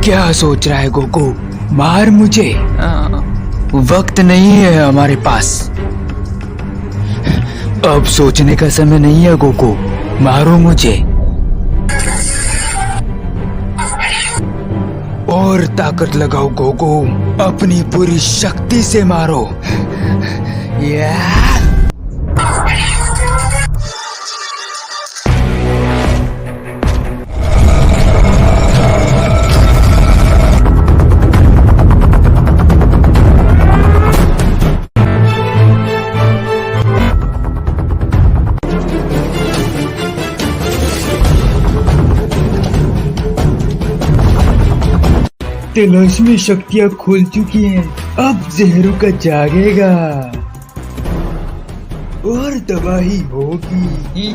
क्या सोच रहा है गोकू? मार मुझे। वक्त नहीं है हमारे पास। अब सोचने का समय नहीं है गोकू, मारो मुझे। और ताकत लगाओ गोकू, अपनी पूरी शक्ति से मारो। तिलस्मी शक्तियां खुल चुकी हैं, अब ज़ेहरो का जागेगा और तबाही होगी।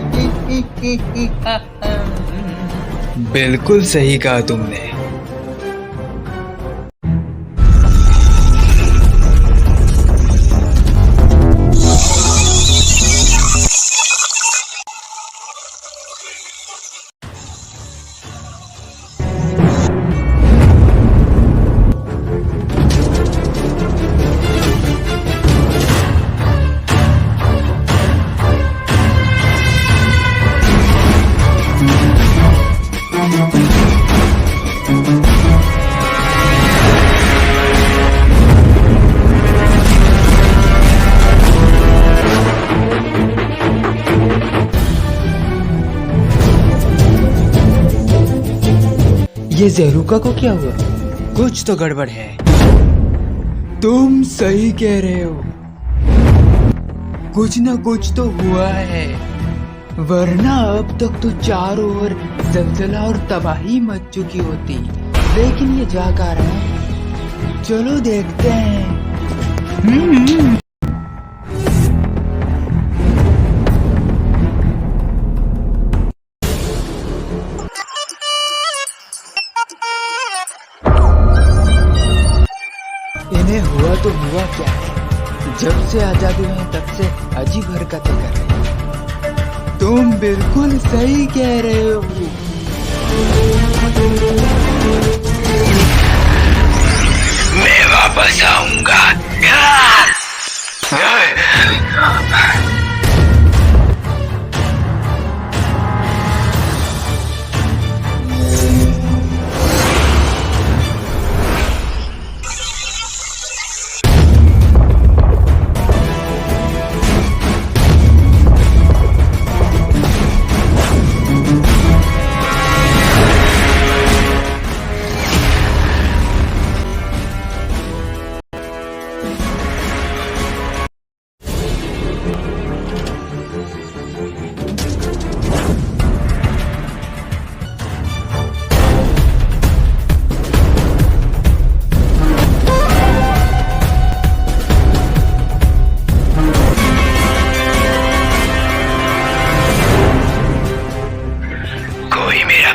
बिल्कुल सही कहा तुमने। ये ज़ेहरुका को क्या हुआ? कुछ तो गड़बड़ है। तुम सही कह रहे हो, कुछ ना कुछ तो हुआ है, वरना अब तक तो चारों ओर जलजला और तबाही मच चुकी होती। लेकिन ये जा कहाँ रहा है? चलो देखते हैं। इन्हें हुआ तो हुआ क्या है? जब से आजादी हुई तब से अजीब हरकतें कर रहे हैं। तुम बिल्कुल सही कह रहे हो। मैं वापस आऊंगा।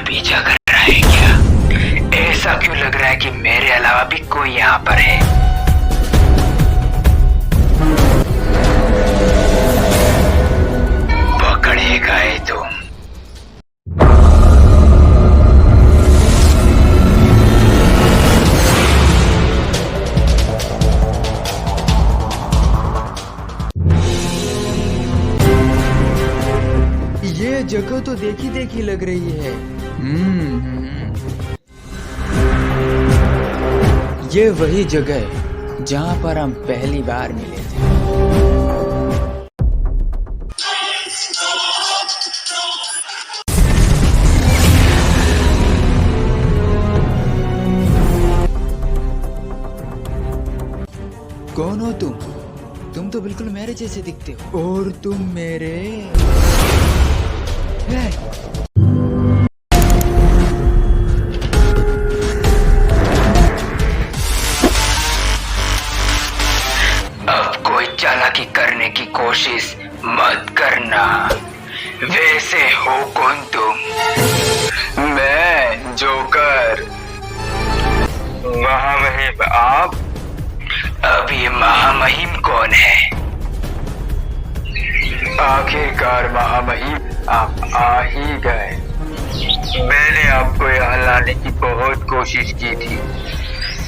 पीछा कर रहा है क्या? ऐसा क्यों लग रहा है कि मेरे अलावा भी कोई यहाँ पर है? पकड़े गए तुम। ये जगह तो देखी देखी लग रही है। ये वही जगह है जहाँ पर हम पहली बार मिले थे। कौन हो तुम? तुम तो बिल्कुल मेरे जैसे दिखते हो। और तुम मेरे अब कोई चालाकी करने की कोशिश मत करना। वैसे हो कौन तुम? मैं जोकर। महामहिम आप? अब ये महामहिम कौन है? आखिरकार महामहिम आप आ ही गए। मैंने आपको यहाँ लाने की बहुत कोशिश की थी,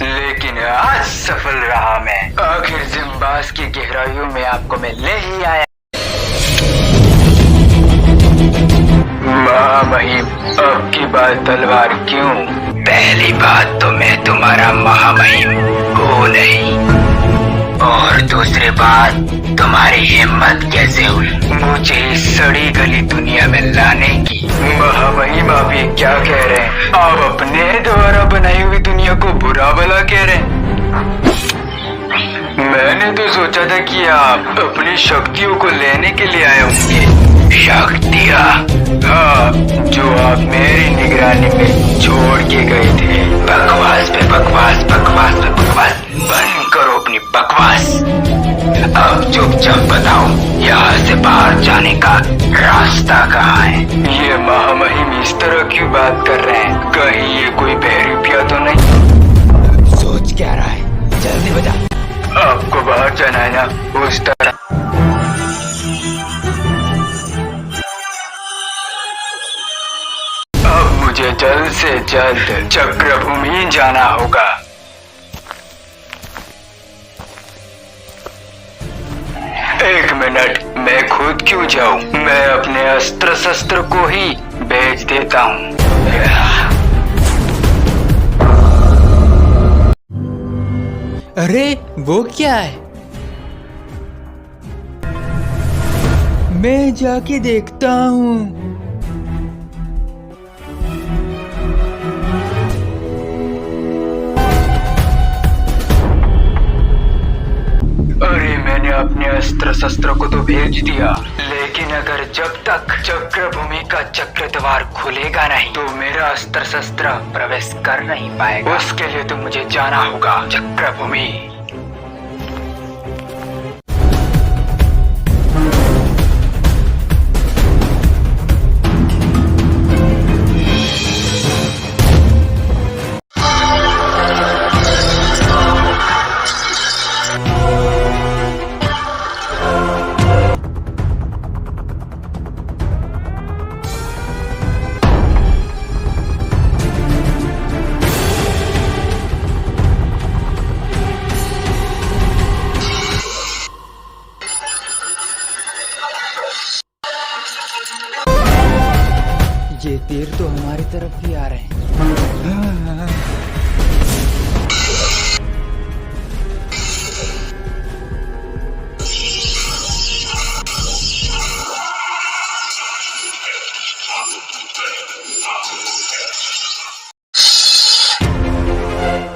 लेकिन आज सफल रहा मैं। आखिर जिम्बास की गहराइयों में आपको मैं ले ही आया। महामहिम, अब की बात तलवार क्यों? पहली बात तो मैं तुम्हारा महामहिम हूँ नहीं, और दूसरी बात तुम्हारी हिम्मत कैसे हुई मुझे इस सड़ी गली दुनिया में लाने की? महामहिम, आप ये क्या कह रहे हैं? आप अपने द्वारा बनाई हुई दुनिया को बुरा भला कह रहे हैं? मैंने तो सोचा था कि आप अपनी शक्तियों को लेने के लिए आए होंगे। शक्तियाँ? हाँ, जो आप मेरी निगरानी में छोड़ के गए थे। बकवास पे बकवास, बकवास पे बकवास, बंद करो अपनी बकवास। अब चुपचाप बताओ, यहाँ से बाहर जाने का रास्ता कहाँ है? ये महामहिम इस तरह क्यों बात कर रहे हैं? कहीं ये कोई बहरूपिया तो नहीं? सोच क्या रहा है? जल्दी बता। आपको बाहर जाना है ना, उस तरह। अब मुझे जल्द से जल्द चक्रभूमि जाना होगा। एक मिनट, मैं खुद क्यों जाऊं? मैं अपने अस्त्र शस्त्र को ही बेच देता हूँ। अरे वो क्या है? मैं जाके देखता हूँ। अरे मैंने अपने अस्त्र शस्त्र को तो भेज दिया, लेकिन अगर जब तक चक्रभूमि का चक्र द्वार खुलेगा नहीं तो मेरा अस्त्र शस्त्र प्रवेश कर नहीं पाएगा। उसके लिए तो मुझे जाना होगा चक्रभूमि। ये तीर तो हमारी तरफ ही आ रहे हैं।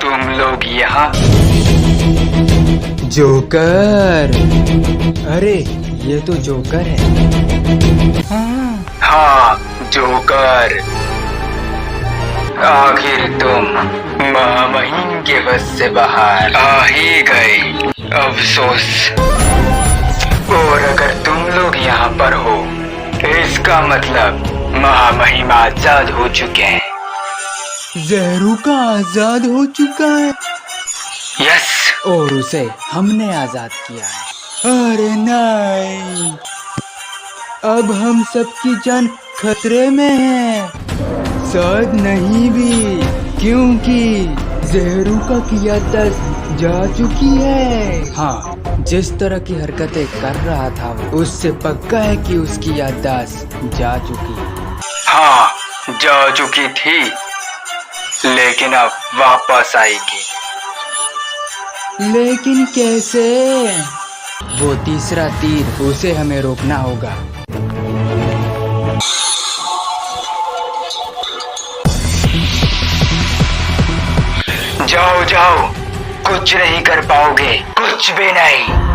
तुम लोग यहाँ? जोकर! अरे ये तो जोकर है। हाँ, जोकर, आखिर तुम महामहिम के बस से बाहर आ ही गए। अफसोस। और अगर तुम लोग यहाँ पर हो, इसका मतलब महामहिम आजाद हो चुके हैं। जहरू का आजाद हो चुका है? यस, और उसे हमने आजाद किया है। अरे नहीं, अब हम सबकी जान खतरे में है। शायद नहीं भी, क्योंकि जहरूका की याददाश्त जा चुकी है। हाँ, जिस तरह की हरकतें कर रहा था वो, उससे पक्का है कि उसकी याददाश्त जा चुकी है। हाँ, जा चुकी थी, लेकिन अब वापस आएगी। लेकिन कैसे? वो तीसरा तीर, उसे हमें रोकना होगा। जाओ जाओ, कुछ नहीं कर पाओगे, कुछ भी नहीं।